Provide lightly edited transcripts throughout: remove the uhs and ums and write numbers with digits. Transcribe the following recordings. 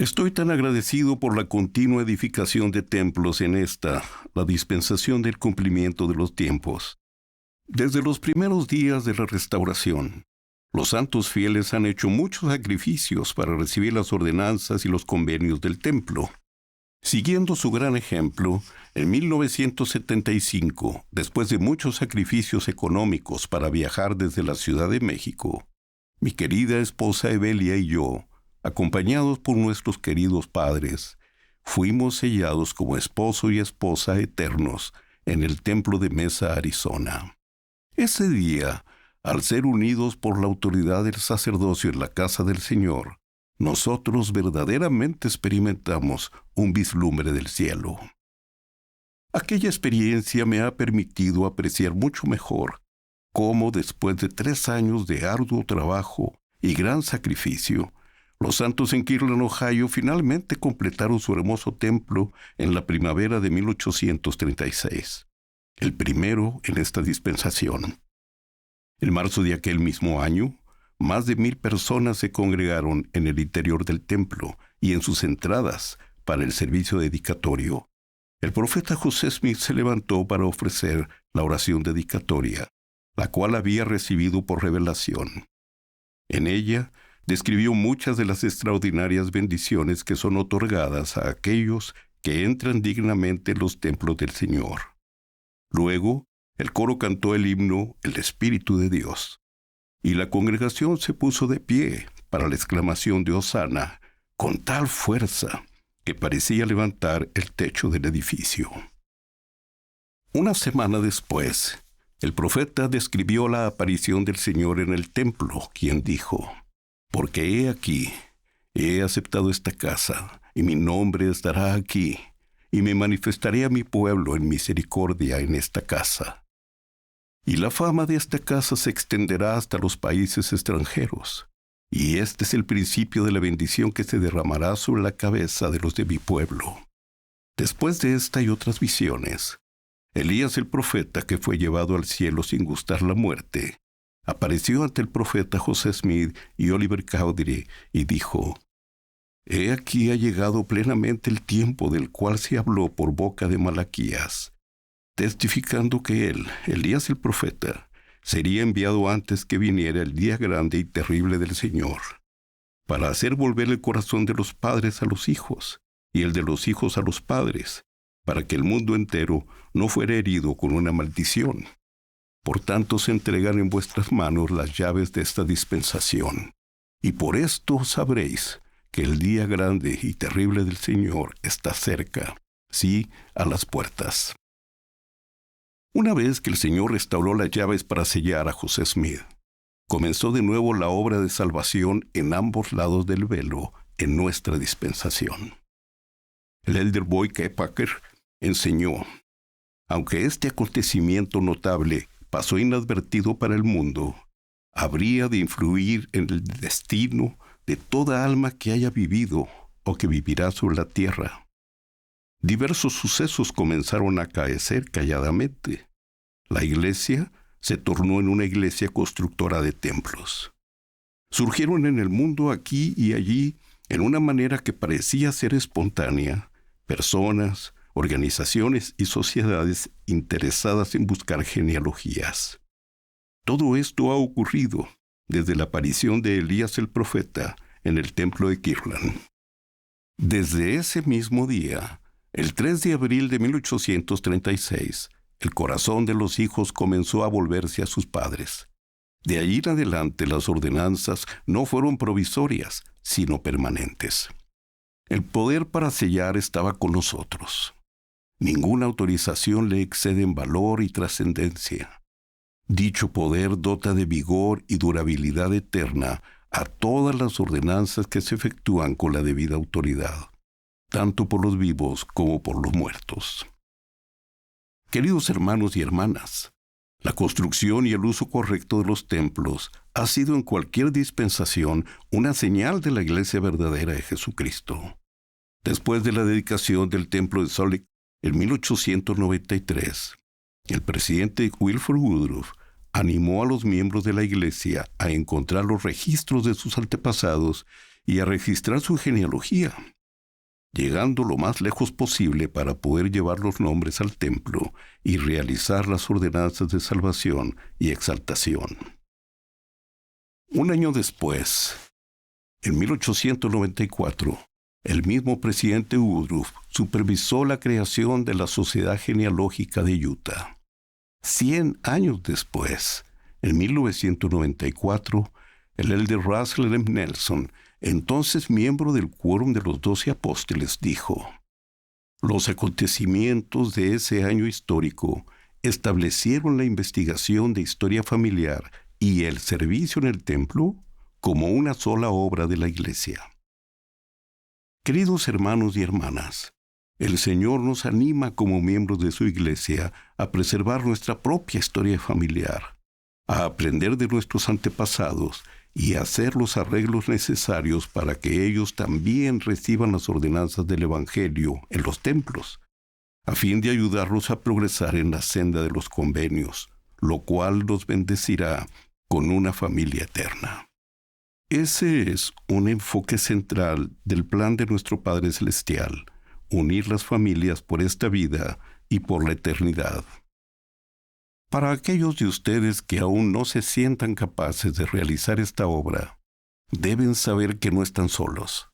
Estoy tan agradecido por la continua edificación de templos en la dispensación del cumplimiento de los tiempos. Desde los primeros días de la restauración, los santos fieles han hecho muchos sacrificios para recibir las ordenanzas y los convenios del templo. Siguiendo su gran ejemplo, en 1975, después de muchos sacrificios económicos para viajar desde la Ciudad de México, mi querida esposa Evelia y yo, acompañados por nuestros queridos padres, fuimos sellados como esposo y esposa eternos en el templo de Mesa, Arizona. Ese día, al ser unidos por la autoridad del sacerdocio en la casa del Señor, nosotros verdaderamente experimentamos un vislumbre del cielo. Aquella experiencia me ha permitido apreciar mucho mejor cómo después de 3 años de arduo trabajo y gran sacrificio, los santos en Kirtland, Ohio, finalmente completaron su hermoso templo en la primavera de 1836, el primero en esta dispensación. En marzo de aquel mismo año, más de 1,000 personas se congregaron en el interior del templo y en sus entradas para el servicio dedicatorio. El profeta José Smith se levantó para ofrecer la oración dedicatoria, la cual había recibido por revelación. En ella, describió muchas de las extraordinarias bendiciones que son otorgadas a aquellos que entran dignamente en los templos del Señor. Luego, el coro cantó el himno El Espíritu de Dios, y la congregación se puso de pie para la exclamación de Hosana con tal fuerza que parecía levantar el techo del edificio. Una semana después, el profeta describió la aparición del Señor en el templo, quien dijo: «Porque he aquí, he aceptado esta casa, y mi nombre estará aquí, y me manifestaré a mi pueblo en misericordia en esta casa. Y la fama de esta casa se extenderá hasta los países extranjeros, y este es el principio de la bendición que se derramará sobre la cabeza de los de mi pueblo». Después de esta y otras visiones, Elías el profeta, que fue llevado al cielo sin gustar la muerte, apareció ante el profeta José Smith y Oliver Cowdery y dijo: «He aquí ha llegado plenamente el tiempo del cual se habló por boca de Malaquías, testificando que él, Elías el profeta, sería enviado antes que viniera el día grande y terrible del Señor, para hacer volver el corazón de los padres a los hijos, y el de los hijos a los padres, para que el mundo entero no fuera herido con una maldición. Por tanto se entregan en vuestras manos las llaves de esta dispensación, y por esto sabréis que el día grande y terrible del Señor está cerca, sí, a las puertas». Una vez que el Señor restauró las llaves para sellar a José Smith, comenzó de nuevo la obra de salvación en ambos lados del velo en nuestra dispensación. El elder Boyd K. Packer enseñó: «Aunque este acontecimiento notable pasó inadvertido para el mundo, habría de influir en el destino de toda alma que haya vivido o que vivirá sobre la tierra. Diversos sucesos comenzaron a acaecer calladamente. La iglesia se tornó en una iglesia constructora de templos. Surgieron en el mundo aquí y allí, en una manera que parecía ser espontánea, personas, organizaciones y sociedades interesadas en buscar genealogías. Todo esto ha ocurrido desde la aparición de Elías el profeta en el templo de Kirtland. Desde ese mismo día, el 3 de abril de 1836, el corazón de los hijos comenzó a volverse a sus padres. De allí en adelante las ordenanzas no fueron provisorias, sino permanentes. El poder para sellar estaba con nosotros. Ninguna autorización le excede en valor y trascendencia. Dicho poder dota de vigor y durabilidad eterna a todas las ordenanzas que se efectúan con la debida autoridad, tanto por los vivos como por los muertos. Queridos hermanos y hermanas, la construcción y el uso correcto de los templos ha sido en cualquier dispensación una señal de la iglesia verdadera de Jesucristo. Después de la dedicación del templo de Salt Lake en 1893, el presidente Wilford Woodruff animó a los miembros de la Iglesia a encontrar los registros de sus antepasados y a registrar su genealogía, llegando lo más lejos posible para poder llevar los nombres al templo y realizar las ordenanzas de salvación y exaltación. Un año después, en 1894, el mismo presidente Woodruff supervisó la creación de la Sociedad Genealógica de Utah. 100 años después, en 1994, el elder Russell M. Nelson, entonces miembro del Quórum de los 12 Apóstoles, dijo: «Los acontecimientos de ese año histórico establecieron la investigación de historia familiar y el servicio en el templo como una sola obra de la Iglesia». Queridos hermanos y hermanas, el Señor nos anima como miembros de su Iglesia a preservar nuestra propia historia familiar, a aprender de nuestros antepasados y a hacer los arreglos necesarios para que ellos también reciban las ordenanzas del Evangelio en los templos, a fin de ayudarlos a progresar en la senda de los convenios, lo cual los bendecirá con una familia eterna. Ese es un enfoque central del plan de nuestro Padre Celestial: unir las familias por esta vida y por la eternidad. Para aquellos de ustedes que aún no se sientan capaces de realizar esta obra, deben saber que no están solos.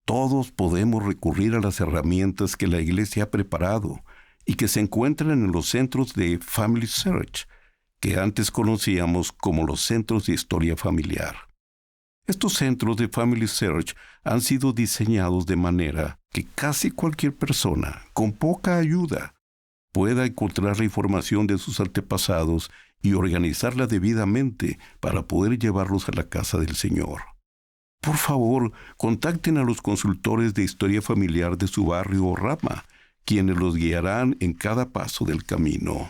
Todos podemos recurrir a las herramientas que la Iglesia ha preparado y que se encuentran en los centros de Family Search, que antes conocíamos como los centros de historia familiar. Estos centros de Family Search han sido diseñados de manera que casi cualquier persona, con poca ayuda, pueda encontrar la información de sus antepasados y organizarla debidamente para poder llevarlos a la casa del Señor. Por favor, contacten a los consultores de historia familiar de su barrio o rama, quienes los guiarán en cada paso del camino.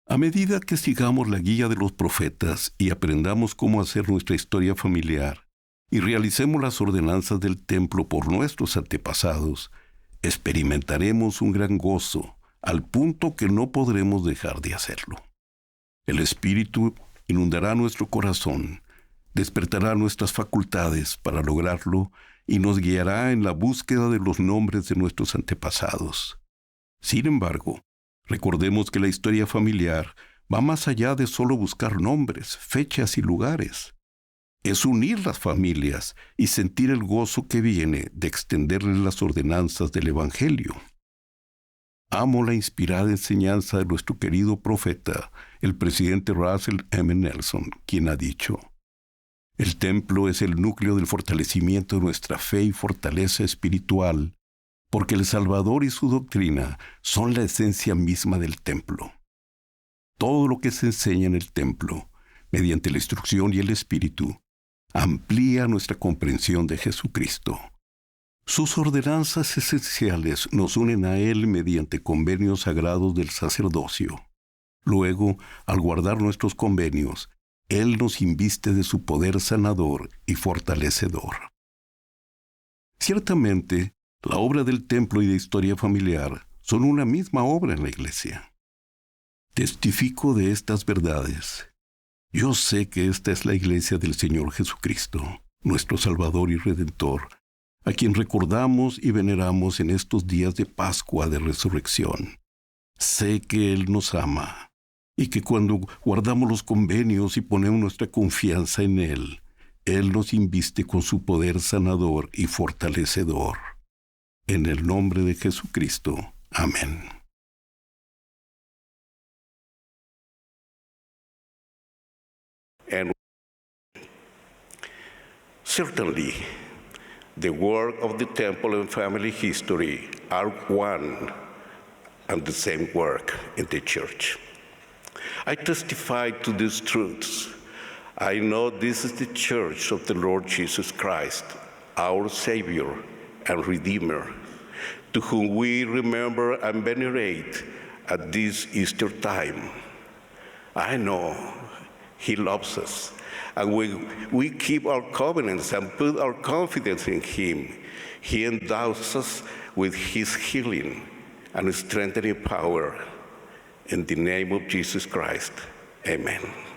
A medida que sigamos la guía de los profetas y aprendamos cómo hacer nuestra historia familiar y realicemos las ordenanzas del templo por nuestros antepasados, experimentaremos un gran gozo al punto que no podremos dejar de hacerlo. El Espíritu inundará nuestro corazón, despertará nuestras facultades para lograrlo y nos guiará en la búsqueda de los nombres de nuestros antepasados. Sin embargo, recordemos que la historia familiar va más allá de solo buscar nombres, fechas y lugares. Es unir las familias y sentir el gozo que viene de extenderles las ordenanzas del Evangelio. Amo la inspirada enseñanza de nuestro querido profeta, el presidente Russell M. Nelson, quien ha dicho: «El templo es el núcleo del fortalecimiento de nuestra fe y fortaleza espiritual, porque el Salvador y su doctrina son la esencia misma del templo. Todo lo que se enseña en el templo, mediante la instrucción y el Espíritu, amplía nuestra comprensión de Jesucristo. Sus ordenanzas esenciales nos unen a Él mediante convenios sagrados del sacerdocio. Luego, al guardar nuestros convenios, Él nos inviste de su poder sanador y fortalecedor». Ciertamente, la obra del templo y de historia familiar son una misma obra en la Iglesia. Testifico de estas verdades. Yo sé que esta es la Iglesia del Señor Jesucristo, nuestro Salvador y Redentor, a quien recordamos y veneramos en estos días de Pascua de Resurrección. Sé que Él nos ama y que cuando guardamos los convenios y ponemos nuestra confianza en Él, Él nos inviste con su poder sanador y fortalecedor. En el nombre de Jesucristo. Amén. And certainly, the work of the temple and family history are one and the same work in the church. I testify to these truths. I know this is the church of the Lord Jesus Christ, our Savior and Redeemer, to whom we remember and venerate at this Easter time. I know He loves us, and when we keep our covenants and put our confidence in Him, He endows us with His healing and strengthening power. In the name of Jesus Christ, Amén.